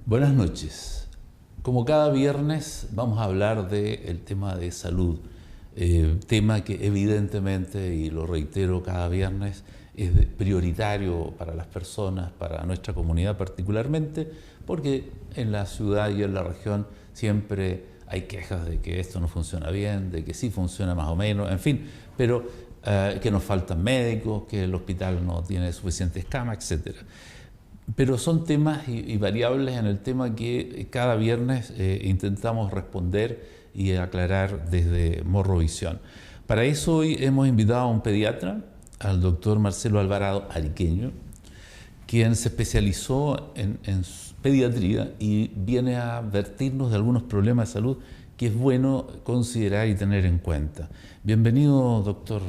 Buenas noches. Como cada viernes vamos a hablar del tema de salud, tema que evidentemente, y lo reitero cada viernes, es prioritario para las personas, para nuestra comunidad particularmente, porque en la ciudad y en la región siempre hay quejas de que esto no funciona bien, de que sí funciona más o menos, en fin, pero que nos faltan médicos, que el hospital no tiene suficientes camas, etcétera. Pero son temas y variables en el tema que cada viernes intentamos responder y aclarar desde Morrovisión. Para eso hoy hemos invitado a un pediatra, al doctor Marcelo Alvarado Ariqueño, quien se especializó en pediatría y viene a advertirnos de algunos problemas de salud que es bueno considerar y tener en cuenta. Bienvenido, doctor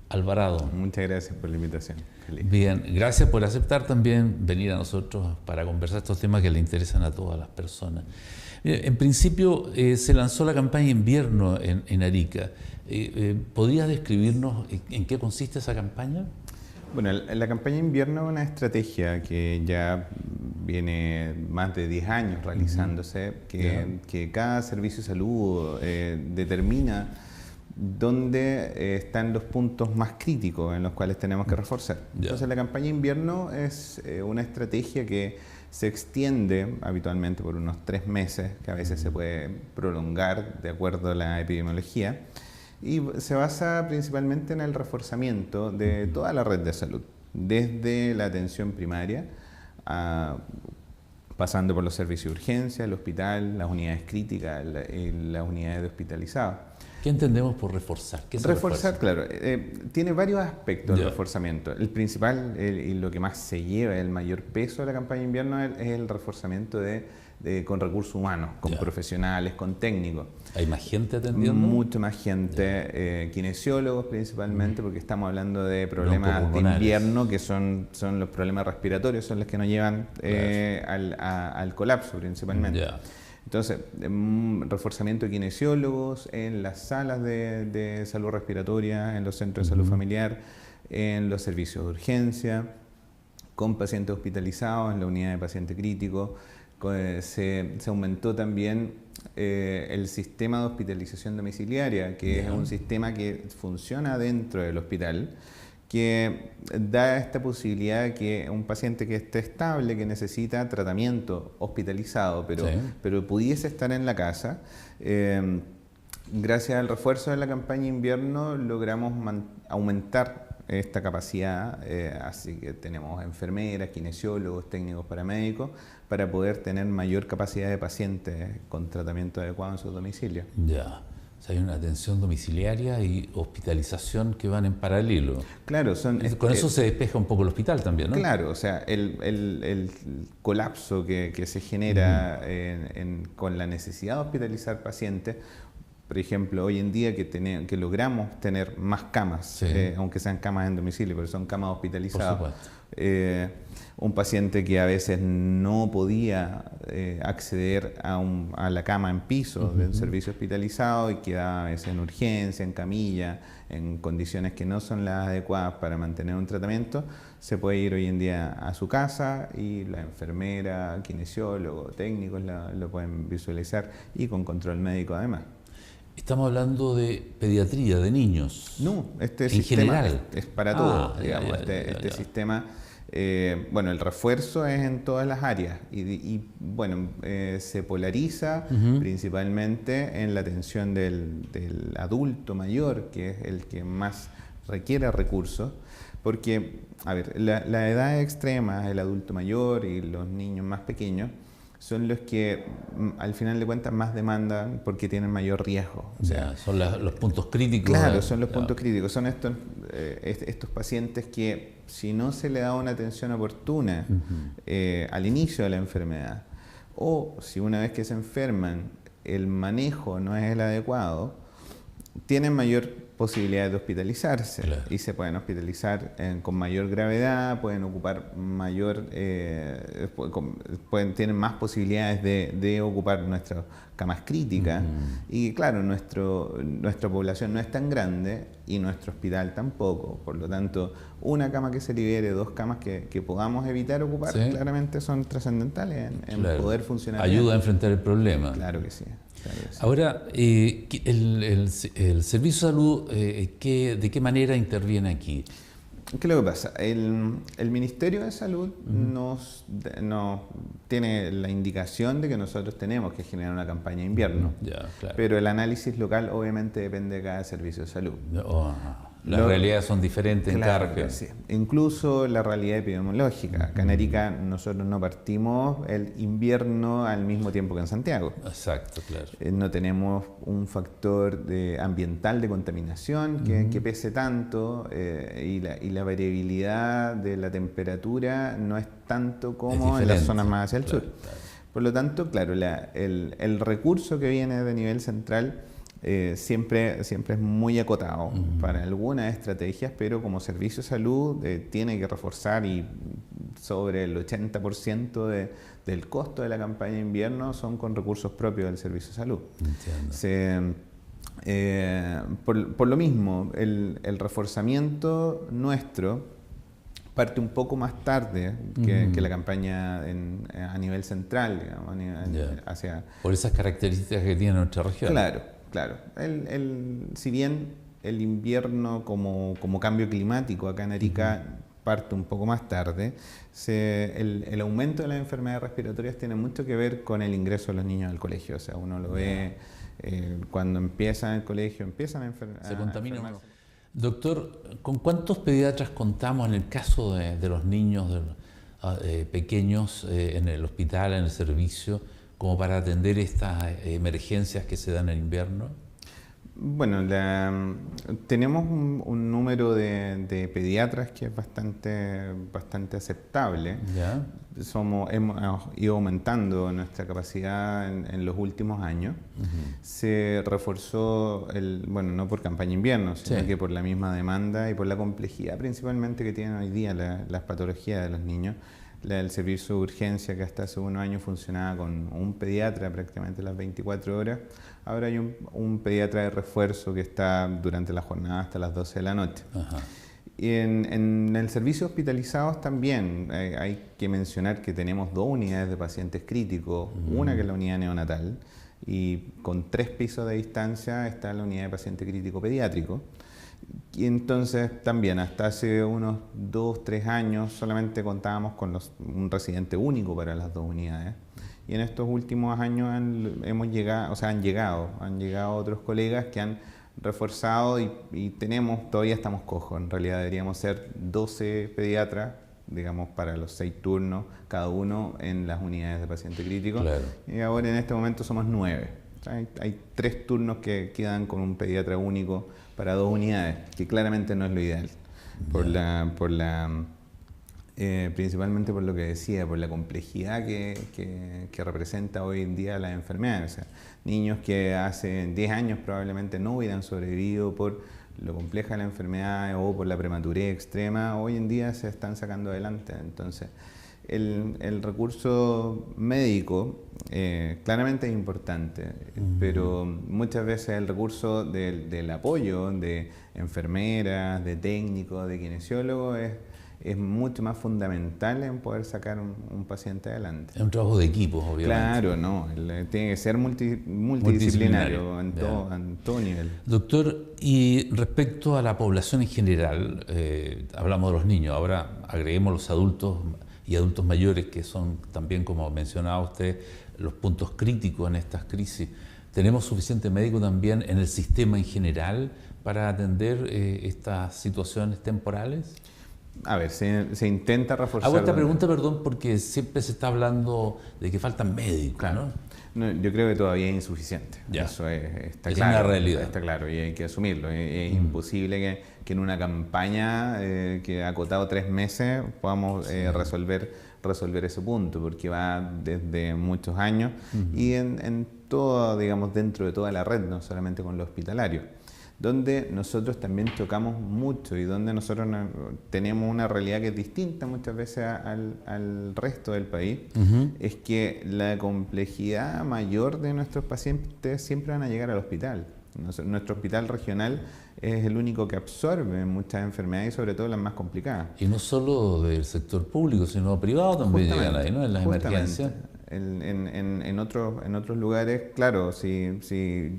Alvarado. Muchas gracias por la invitación. Feliz. Bien, gracias por aceptar también venir a nosotros para conversar estos temas que le interesan a todas las personas. En principio se lanzó la campaña invierno en Arica. ¿Podrías describirnos en qué consiste esa campaña? Bueno, la campaña invierno es una estrategia que ya viene más de 10 años realizándose, que cada servicio de salud determina dónde están los puntos más críticos en los cuales tenemos que reforzar. Entonces la campaña invierno es una estrategia que se extiende habitualmente por unos 3 meses, que a veces se puede prolongar de acuerdo a la epidemiología, y se basa principalmente en el reforzamiento de toda la red de salud, desde la atención primaria, pasando por los servicios de urgencia, el hospital, las unidades críticas, las unidades de hospitalizados. ¿Qué entendemos por reforzar? ¿Qué se reforzar, claro, tiene varios aspectos el reforzamiento. El principal y lo que más se lleva, el mayor peso de la campaña de invierno es el reforzamiento con recursos humanos, con profesionales, con técnicos. ¿Hay más gente atendiendo? Mucha más gente, kinesiólogos principalmente, porque estamos hablando de problemas de invierno que son los problemas respiratorios, son los que nos llevan al colapso principalmente. Entonces, reforzamiento de kinesiólogos en las salas de salud respiratoria, en los centros de salud familiar, en los servicios de urgencia, con pacientes hospitalizados, en la unidad de paciente crítico. Se aumentó también el sistema de hospitalización domiciliaria, que es un sistema que funciona dentro del hospital, que da esta posibilidad de que un paciente que esté estable, que necesita tratamiento hospitalizado, pero pudiese estar en la casa, gracias al refuerzo de la campaña invierno logramos aumentar esta capacidad, así que tenemos enfermeras, kinesiólogos, técnicos paramédicos, para poder tener mayor capacidad de pacientes con tratamiento adecuado en sus domicilios. Ya. O sea, hay una atención domiciliaria y hospitalización que van en paralelo. Claro, con eso se despeja un poco el hospital también, ¿no? Claro, o sea, el colapso que se genera con la necesidad de hospitalizar pacientes. Por ejemplo, hoy en día que logramos tener más camas, aunque sean camas en domicilio, pero son camas hospitalizadas. Por supuesto. Un paciente que a veces no podía acceder a la cama en piso del servicio hospitalizado y quedaba a veces en urgencia, en camilla, en condiciones que no son las adecuadas para mantener un tratamiento, se puede ir hoy en día a su casa y la enfermera, kinesiólogo, técnicos lo pueden visualizar y con control médico además. Estamos hablando de pediatría, de niños. No, este en sistema general es para todo, digamos. Este sistema, bueno, el refuerzo es en todas las áreas y bueno, se polariza principalmente en la atención del adulto mayor, que es el que más requiere recursos, porque, a ver, la edad extrema, el adulto mayor y los niños más pequeños, son los que al final de cuentas más demandan porque tienen mayor riesgo. O sea, son los puntos críticos. Claro, son los puntos críticos. Son estos pacientes que si no se le da una atención oportuna al inicio de la enfermedad, o si una vez que se enferman el manejo no es el adecuado, tienen mayor posibilidades de hospitalizarse, claro, y se pueden hospitalizar con mayor gravedad, pueden ocupar tienen más posibilidades de ocupar nuestras camas críticas. Y claro, nuestra población no es tan grande y nuestro hospital tampoco, por lo tanto una cama que se libere, 2 camas que podamos evitar ocupar, sí, claramente son trascendentales en claro, poder funcionar ayuda bien. a enfrentar el problema. Claro que sí. Claro que sí. Ahora, el Servicio de Salud, ¿de qué manera interviene aquí? ¿Qué es lo que pasa? El Ministerio de Salud nos tiene la indicación de que nosotros tenemos que generar una campaña de invierno, Ya, claro. pero el análisis local obviamente depende de cada servicio de salud. Las realidades son diferentes en cada región. Sí. Incluso la realidad epidemiológica. Acá en Arica nosotros no partimos el invierno al mismo tiempo que en Santiago. Exacto, claro. No tenemos un factor ambiental de contaminación que pese tanto, y la variabilidad de la temperatura no es tanto como en las zonas más hacia el sur. Claro. Por lo tanto, claro, el recurso que viene de nivel central siempre es muy acotado para algunas estrategias, pero como servicio de salud tiene que reforzar, y sobre el 80% del costo de la campaña de invierno son con recursos propios del servicio de salud. Por lo mismo, el reforzamiento nuestro parte un poco más tarde que la campaña a nivel central, digamos, por esas características que tiene nuestra región. Claro. Si bien el invierno como cambio climático acá en Arica parte un poco más tarde, el aumento de las enfermedades respiratorias tiene mucho que ver con el ingreso de los niños al colegio. O sea, uno lo ve cuando empiezan el colegio, empiezan a enfermar. Se contamina uno. Doctor, ¿con cuántos pediatras contamos en el caso de los niños pequeños en el hospital, en el servicio, como para atender estas emergencias que se dan en invierno? Bueno, tenemos un número de pediatras que es bastante aceptable. ¿Ya? Hemos ido aumentando nuestra capacidad en los últimos años. Se reforzó, no por campaña invierno, sino que por la misma demanda y por la complejidad principalmente que tienen hoy día las patologías de los niños. El servicio de urgencia, que hasta hace unos años funcionaba con un pediatra prácticamente las 24 horas, ahora hay un pediatra de refuerzo que está durante la jornada hasta las 12 de la noche. Ajá. Y en el servicio de hospitalizados también hay que mencionar que tenemos 2 unidades de pacientes críticos, una que es la unidad neonatal, y con 3 pisos de distancia está la unidad de paciente crítico pediátrico. Y entonces también hasta hace unos 2-3 años solamente contábamos con un residente único para las 2 unidades. Y en estos últimos años han llegado otros colegas que han reforzado y todavía estamos cojos. En realidad deberíamos ser 12 pediatras, digamos, para los 6 turnos, cada uno en las unidades de paciente crítico. Claro. Y ahora en este momento somos 9. Hay 3 turnos que quedan con un pediatra único para 2 unidades, que claramente no es lo ideal, principalmente por lo que decía, por la complejidad que representa hoy en día la enfermedad. O sea, niños que hace 10 años probablemente no hubieran sobrevivido por lo compleja de la enfermedad o por la prematurez extrema, hoy en día se están sacando adelante. Entonces, el recurso médico claramente es importante, pero muchas veces el recurso del apoyo de enfermeras, de técnicos, de kinesiólogos es mucho más fundamental en poder sacar un paciente adelante. Es un trabajo de equipo, obviamente. Claro, no, tiene que ser multidisciplinario en todo nivel. Doctor, y respecto a la población en general, hablamos de los niños, ahora agreguemos los adultos y adultos mayores, que son también, como mencionaba usted, los puntos críticos en estas crisis. ¿Tenemos suficiente médico también en el sistema en general para atender estas situaciones temporales? A ver, se intenta reforzar... Hago esta pregunta, perdón, porque siempre se está hablando de que faltan médicos, claro. ¿no? Yo creo que todavía es insuficiente. Ya. Eso está es claro. Una realidad. Está claro y hay que asumirlo. Es imposible que en una campaña que ha acotado 3 meses podamos resolver ese punto, porque va desde muchos años y en todo, digamos, dentro de toda la red, no solamente con lo hospitalario. donde nosotros también chocamos mucho y donde nosotros tenemos una realidad que es distinta muchas veces al resto del país, es que la complejidad mayor de nuestros pacientes siempre van a llegar al hospital. Nuestro hospital regional es el único que absorbe muchas enfermedades y sobre todo las más complicadas. Y no solo del sector público, sino privado también llegan ahí, ¿no? En las emergencias. En otros lugares, claro, si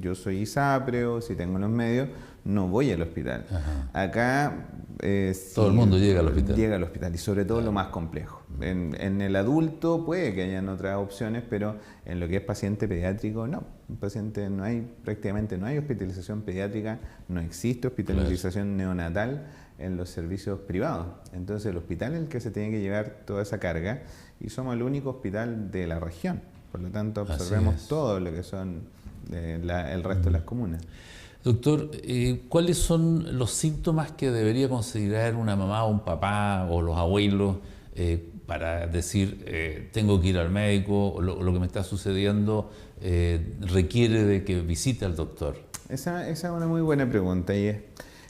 yo soy ISAPRE o si tengo los medios, no voy al hospital. Ajá. Acá todo el mundo llega al hospital. Llega al hospital y sobre todo lo más complejo. En el adulto puede que hayan otras opciones, pero en lo que es paciente pediátrico, no. Prácticamente no hay hospitalización pediátrica, no existe hospitalización neonatal en los servicios privados. Entonces el hospital es el que se tiene que llevar toda esa carga y somos el único hospital de la región. Por lo tanto, absorbemos todo lo que son el resto de las comunas. Doctor, ¿cuáles son los síntomas que debería considerar una mamá o un papá o los abuelos para decir tengo que ir al médico o lo que me está sucediendo requiere de que visite al doctor? Esa es una muy buena pregunta y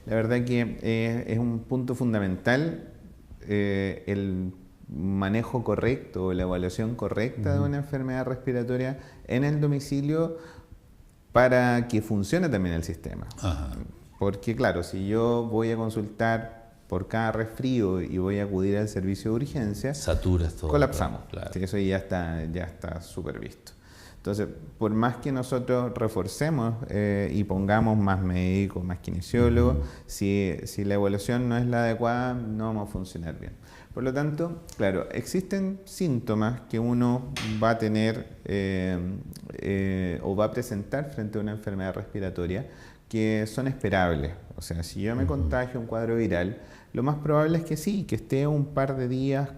la verdad que es un punto fundamental el manejo correcto o la evaluación correcta de una enfermedad respiratoria en el domicilio para que funcione también el sistema. Ajá. Porque claro, si yo voy a consultar por cada resfrío y voy a acudir al servicio de urgencia, saturas todo, colapsamos. Claro. Sí, eso ya está súper visto. Entonces, por más que nosotros reforcemos y pongamos más médicos, más kinesiólogos, si la evaluación no es la adecuada, no vamos a funcionar bien. Por lo tanto, claro, existen síntomas que uno va a tener o va a presentar frente a una enfermedad respiratoria que son esperables. O sea, si yo me contagio un cuadro viral, lo más probable es que sí, que esté un par de días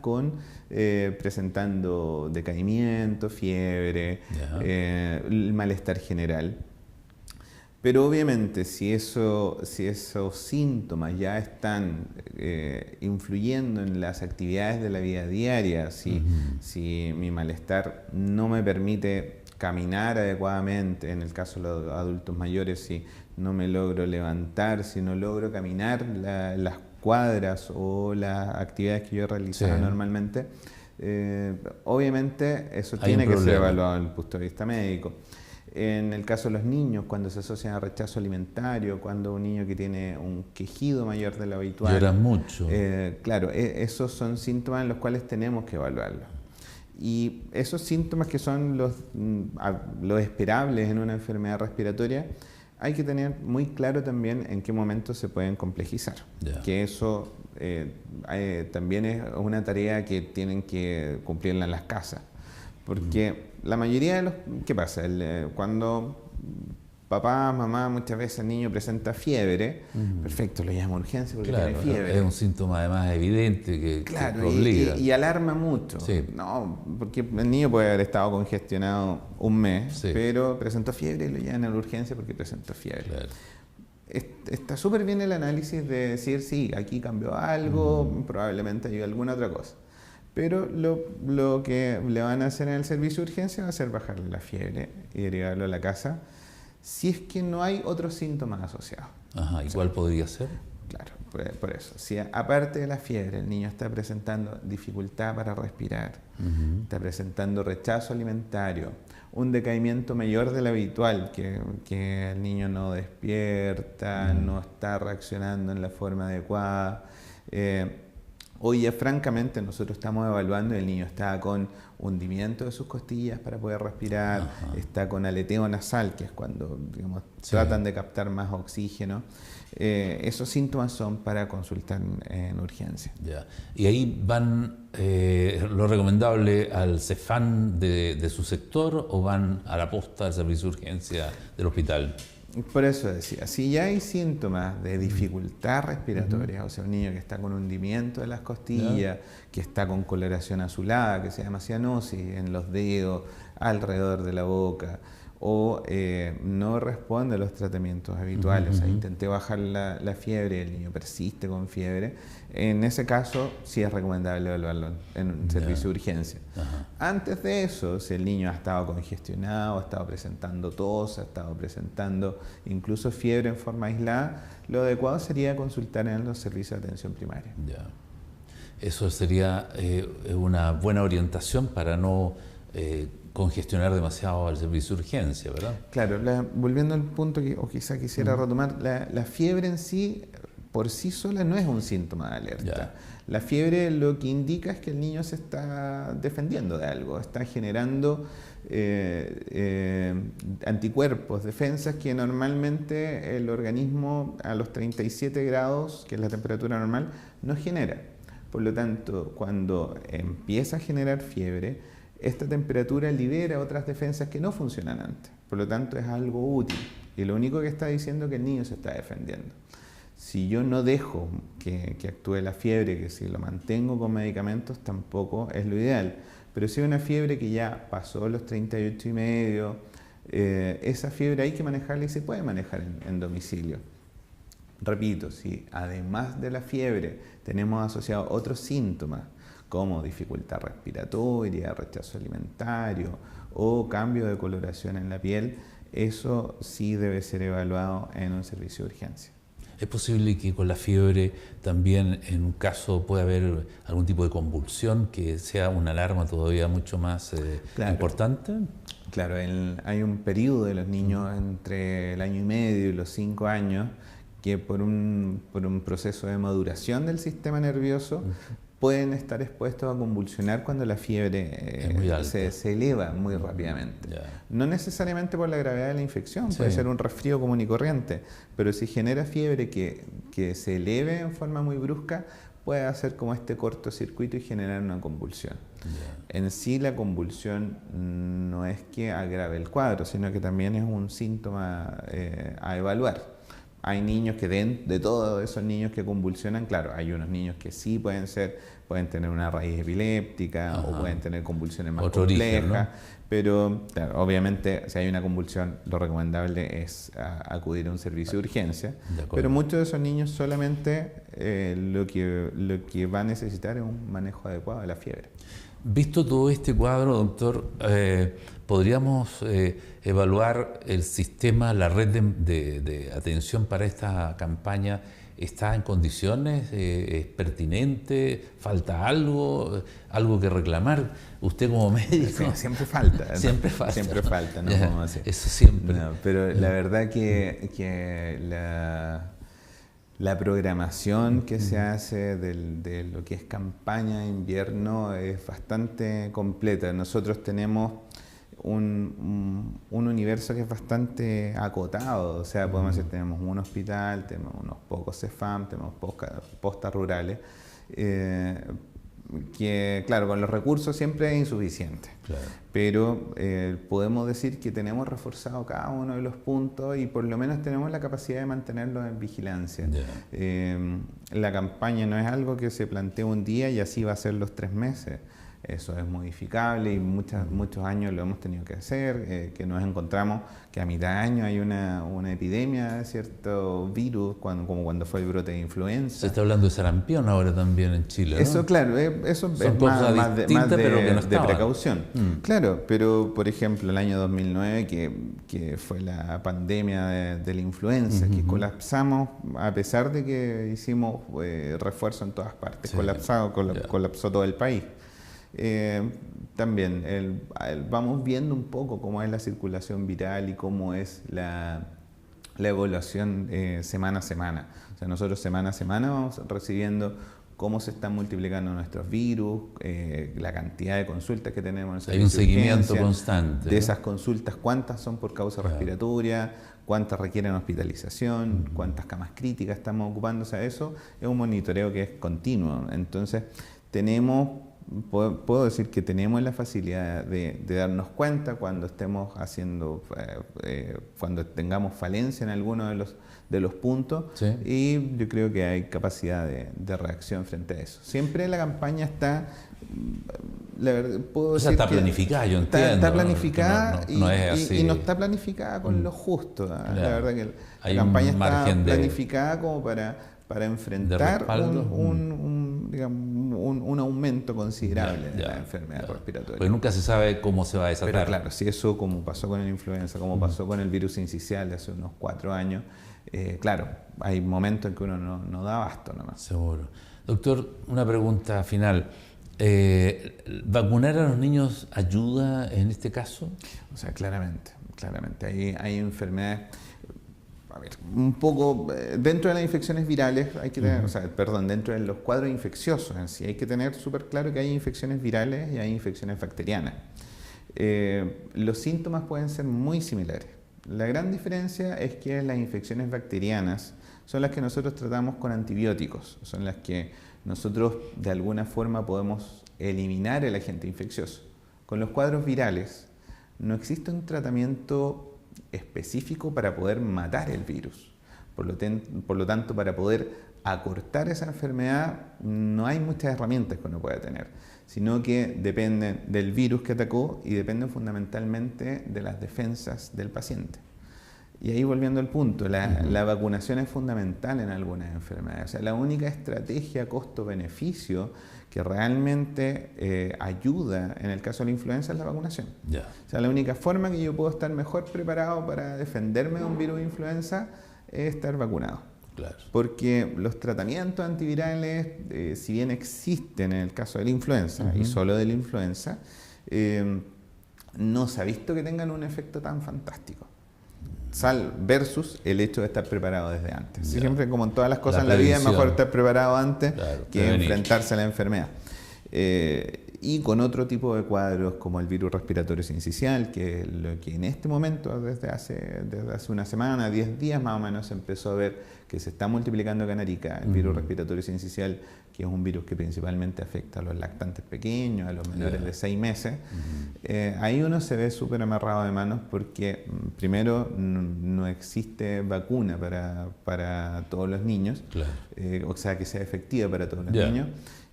presentando decaimiento, fiebre, el malestar general. Pero obviamente si esos síntomas ya están influyendo en las actividades de la vida diaria, si mi malestar no me permite caminar adecuadamente, en el caso de los adultos mayores, si no me logro levantar, si no logro caminar las cuadras o las actividades que yo realizaba normalmente, obviamente eso tiene que ser evaluado desde el punto de vista médico. En el caso de los niños, cuando se asocian a rechazo alimentario, cuando un niño que tiene un quejido mayor de lo habitual. Lloran mucho. Claro, esos son síntomas en los cuales tenemos que evaluarlos. Y esos síntomas que son los esperables en una enfermedad respiratoria, hay que tener muy claro también en qué momento se pueden complejizar. Que eso también es una tarea que tienen que cumplirla en las casas. Porque la mayoría de los... ¿Qué pasa? Cuando papá, mamá, muchas veces el niño presenta fiebre, perfecto, lo llama a urgencia porque tiene fiebre. Es un síntoma además evidente que obliga. Y alarma mucho. Sí. No, porque el niño puede haber estado congestionado un mes, pero presentó fiebre y lo llaman a la urgencia porque presentó fiebre. Claro. Está súper bien el análisis de decir, sí, aquí cambió algo, probablemente hay alguna otra cosa. Pero lo que le van a hacer en el servicio de urgencia va a ser bajarle la fiebre y derivarlo a la casa si es que no hay otros síntomas asociados. Ajá, ¿y cuál podría ser? Claro, por eso. Si aparte de la fiebre el niño está presentando dificultad para respirar, está presentando rechazo alimentario, un decaimiento mayor de lo habitual, que el niño no despierta, no está reaccionando en la forma adecuada, hoy ya francamente nosotros estamos evaluando y el niño está con hundimiento de sus costillas para poder respirar, está con aleteo nasal, que es cuando tratan de captar más oxígeno. Esos síntomas son para consultar en urgencia. Ya. Y ahí van lo recomendable al CEFAM de su sector o van a la posta del servicio de urgencia del hospital. Por eso decía, si ya hay síntomas de dificultad respiratoria, o sea, un niño que está con hundimiento de las costillas, que está con coloración azulada, que se llama cianosis en los dedos, alrededor de la boca, o no responde a los tratamientos habituales. O sea, intenté bajar la fiebre, el niño persiste con fiebre. En ese caso, sí es recomendable evaluarlo en un servicio de urgencia. Antes de eso, si el niño ha estado congestionado, ha estado presentando tos, ha estado presentando incluso fiebre en forma aislada, lo adecuado sería consultar en los servicios de atención primaria. Eso sería una buena orientación para no congestionar demasiado al servicio de urgencia, ¿verdad? Claro, volviendo al punto que o quizá quisiera retomar, la fiebre en sí, por sí sola, no es un síntoma de alerta. La fiebre lo que indica es que el niño se está defendiendo de algo, está generando anticuerpos, defensas que normalmente el organismo a los 37 grados, que es la temperatura normal, no genera. Por lo tanto, cuando empieza a generar fiebre, esta temperatura libera otras defensas que no funcionan antes. Por lo tanto, es algo útil. Y lo único que está diciendo es que el niño se está defendiendo. Si yo no dejo que actúe la fiebre, que si lo mantengo con medicamentos, tampoco es lo ideal. Pero si hay una fiebre que ya pasó los 38,5, esa fiebre hay que manejarla y se puede manejar en domicilio. Repito, si además de la fiebre tenemos asociados otros síntomas, como dificultad respiratoria, rechazo alimentario o cambio de coloración en la piel, eso sí debe ser evaluado en un servicio de urgencia. ¿Es posible que con la fiebre también en un caso pueda haber algún tipo de convulsión que sea una alarma todavía mucho más importante? Claro, hay un periodo de los niños entre el 1,5 y los 5 años que por un proceso de maduración del sistema nervioso pueden estar expuestos a convulsionar cuando la fiebre se eleva muy rápidamente. No necesariamente por la gravedad de la infección, puede ser un resfrío común y corriente, pero si genera fiebre que se eleve en forma muy brusca, puede hacer como este cortocircuito y generar una convulsión. En sí la convulsión no es que agrave el cuadro, sino que también es un síntoma a evaluar. Hay niños que de todos esos niños que convulsionan, claro, hay unos niños que sí pueden tener una raíz epiléptica o pueden tener convulsiones más complejas, ¿no? Pero claro, obviamente si hay una convulsión lo recomendable es acudir a un servicio de urgencia, pero muchos de esos niños solamente lo que va a necesitar es un manejo adecuado de la fiebre. Visto todo este cuadro, doctor, ¿podríamos evaluar el sistema, la red de atención para esta campaña? ¿Está en condiciones? ¿Es pertinente? ¿Falta algo? ¿Algo que reclamar? Usted como médico... Siempre falta. ¿no? Siempre falta. Siempre falta, no podemos hacer. Eso siempre. No, pero la verdad que la programación que se hace de lo que es campaña de invierno es bastante completa. Nosotros tenemos un universo que es bastante acotado, o sea, podemos decir, tenemos un hospital, tenemos unos pocos CEFAM, tenemos postas rurales, que claro, con los recursos siempre es insuficiente, pero podemos decir que tenemos reforzado cada uno de los puntos y por lo menos tenemos la capacidad de mantenerlos en vigilancia. La campaña no es algo que se plantea un día y así va a ser los 3 meses. Eso es modificable y muchos años lo hemos tenido que hacer, que nos encontramos que a mitad de año hay una epidemia de cierto virus, como cuando fue el brote de influenza. Se está hablando de sarampión ahora también en Chile, ¿no? Eso, claro, eso son es más de precaución. Claro, pero por ejemplo el año 2009, que fue la pandemia de la influenza, que colapsamos, a pesar de que hicimos refuerzo en todas partes, colapsó todo el país. También vamos viendo un poco cómo es la circulación viral y cómo es la evaluación semana a semana. O sea, nosotros semana a semana vamos recibiendo cómo se están multiplicando nuestros virus, la cantidad de consultas que tenemos. Hay un seguimiento constante. De esas consultas, cuántas son por causa respiratoria, cuántas requieren hospitalización, cuántas camas críticas estamos ocupando. O sea, eso es un monitoreo que es continuo. Entonces, puedo decir que tenemos la facilidad de darnos cuenta cuando estemos cuando tengamos falencia en alguno de los puntos, y yo creo que hay capacidad de reacción frente a eso. Siempre la campaña está la verdad, puedo decir está planificada, yo entiendo. Está planificada no es así. Y no está planificada con lo justo. Claro. La verdad que hay la campaña está planificada como para enfrentar un aumento considerable de la enfermedad respiratoria. Pues nunca se sabe cómo se va a desatar. Pero claro, si eso, como pasó con el influenza, como pasó con el virus incisional de hace unos 4 años, claro, hay momentos en que uno no da abasto nomás. Seguro. Doctor, una pregunta final. ¿Vacunar a los niños ayuda en este caso? O sea, claramente. Hay enfermedades, a ver, un poco dentro de las infecciones virales hay que tener, dentro de los cuadros infecciosos en sí, hay que tener súper claro que hay infecciones virales y hay infecciones bacterianas. Los síntomas pueden ser muy similares. La gran diferencia es que las infecciones bacterianas son las que nosotros tratamos con antibióticos, son las que nosotros de alguna forma podemos eliminar el agente infeccioso. Con los cuadros virales no existe un tratamiento específico para poder matar el virus. Por lo tanto, para poder acortar esa enfermedad no hay muchas herramientas que uno pueda tener, sino que dependen del virus que atacó y dependen fundamentalmente de las defensas del paciente. Y ahí volviendo al punto, la vacunación es fundamental en algunas enfermedades. O sea, la única estrategia costo-beneficio que realmente ayuda en el caso de la influenza es la vacunación. Yeah. O sea, la única forma que yo puedo estar mejor preparado para defenderme de un virus de influenza es estar vacunado. Claro. Porque los tratamientos antivirales, si bien existen en el caso de la influenza y solo de la influenza, no se ha visto que tengan un efecto tan fantástico. Versus el hecho de estar preparado desde antes. Yeah. Siempre, como en todas las cosas en la vida, es mejor estar preparado antes que enfrentarse a la enfermedad. Y con otro tipo de cuadros como el virus respiratorio sincicial, que es lo que en este momento, desde hace una semana, 10 días más o menos, se empezó a ver que se está multiplicando acá en Arica, el virus respiratorio sincicial, que es un virus que principalmente afecta a los lactantes pequeños, a los menores de 6 meses. Ahí uno se ve súper amarrado de manos porque, primero, no existe vacuna para todos los niños, o sea, que sea efectiva para todos los niños.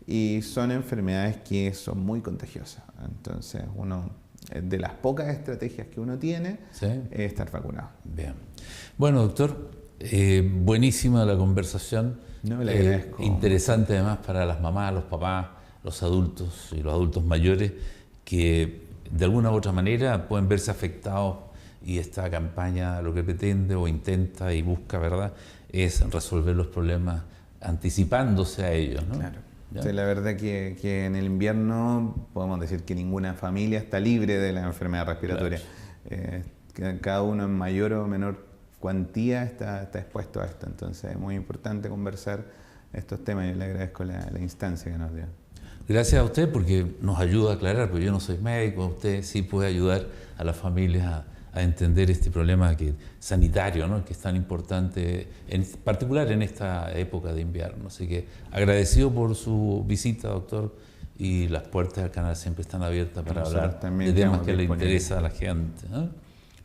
Y son enfermedades que son muy contagiosas. Entonces, de las pocas estrategias que uno tiene, es estar vacunado. Bien. Bueno, doctor, buenísima la conversación. No, le agradezco. Interesante además para las mamás, los papás, los adultos y los adultos mayores que de alguna u otra manera pueden verse afectados, y esta campaña lo que pretende o intenta y busca, ¿verdad?, es resolver los problemas anticipándose a ellos, ¿no? Claro. Sí, la verdad que en el invierno podemos decir que ninguna familia está libre de la enfermedad respiratoria. Claro. Cada uno en mayor o menor cuantía está expuesto a esto. Entonces es muy importante conversar estos temas y le agradezco la instancia que nos dio. Gracias a usted porque nos ayuda a aclarar, porque yo no soy médico, usted sí puede ayudar a las familias a entender este problema sanitario, ¿no?, que es tan importante, en particular en esta época de invierno. Así que agradecido por su visita, doctor, y las puertas del canal siempre están abiertas para hablar de temas que le interesa a la gente, ¿no?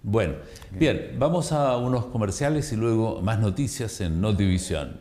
Bueno, bien, vamos a unos comerciales y luego más noticias en Notivisión.